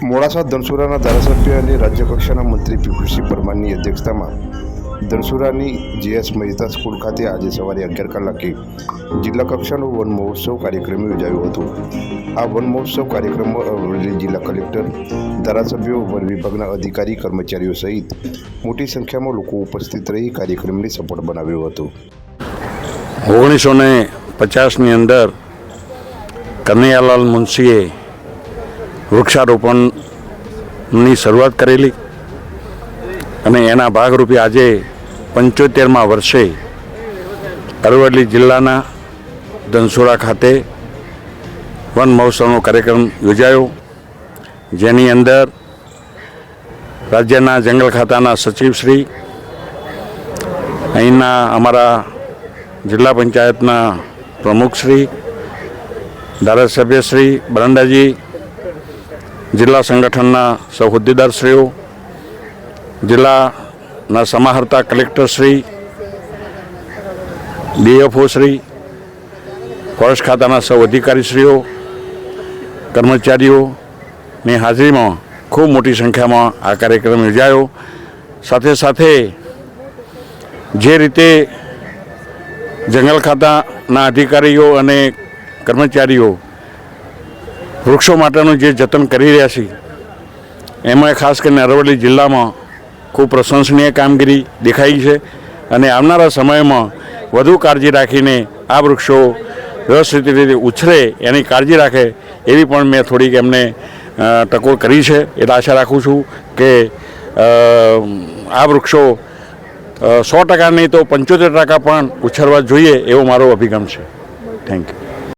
મોડાસા ધનસુરાના ધારાસભ્ય અને રાજ્યકક્ષાના મંત્રી પીયુષસિંહ પરમારની અધ્યક્ષતામાં ધનસુરાની જીએસ મહેતા સ્કૂલ ખાતે આજે સવારે 11 કલાકે જિલ્લા કક્ષાનો વન મહોત્સવ કાર્યક્રમ યોજાયો હતો। આ વન મહોત્સવ કાર્યક્રમમાં અરવલ્લી જિલ્લા કલેક્ટર, ધારાસભ્યો, વન વિભાગના અધિકારી, કર્મચારીઓ સહિત મોટી સંખ્યામાં લોકો ઉપસ્થિત રહી કાર્યક્રમને સફળ બનાવ્યો હતો। 1950ની અંદર કનૈયાલાલ મુનશીએ વૃક્ષારોપણની શરૂઆત કરેલી અને એના ભાગરૂપે આજે 75મા વર્ષે અરવલ્લી જિલ્લાના ધનસુરા ખાતે વન મહોત્સવનો કાર્યક્રમ યોજાયો, જેની અંદર રાજ્યના જંગલ ખાતાના સચિવશ્રી, અહીંના અમારા જિલ્લા પંચાયતના પ્રમુખશ્રી, ધારાસભ્યશ્રી બરંડાજી, જિલ્લા સંગઠનના સૌ હોદ્દેદારશ્રીઓ, જિલ્લાના સમાહર્તા કલેક્ટરશ્રી, ડીએફઓશ્રી, ફોરેસ્ટ ખાતાના સૌ અધિકારીશ્રીઓ, કર્મચારીઓની હાજરીમાં ખૂબ મોટી સંખ્યામાં આ કાર્યક્રમ યોજાયો। સાથે સાથે જે રીતે જંગલ ખાતાના અધિકારીઓ અને કર્મચારીઓ વૃક્ષો માટેનું જે જતન કરી રહ્યા છે, એમાં ખાસ કરીને અરવલ્લી જિલ્લામાં ખૂબ પ્રશંસનીય કામગીરી દેખાઈ છે અને આવનારા સમયમાં વધુ કાળજી રાખીને આ વૃક્ષો વ્યવસ્થિત રીતે ઉછરે એની કાળજી રાખે એવી પણ મેં થોડીક એમને ટકોર કરી છે। એટલે આશા રાખું છું કે આ વૃક્ષો 100% નહીં તો 75% પણ ઉછેરવા જોઈએ એવો મારો અભિગમ છે। Thank you.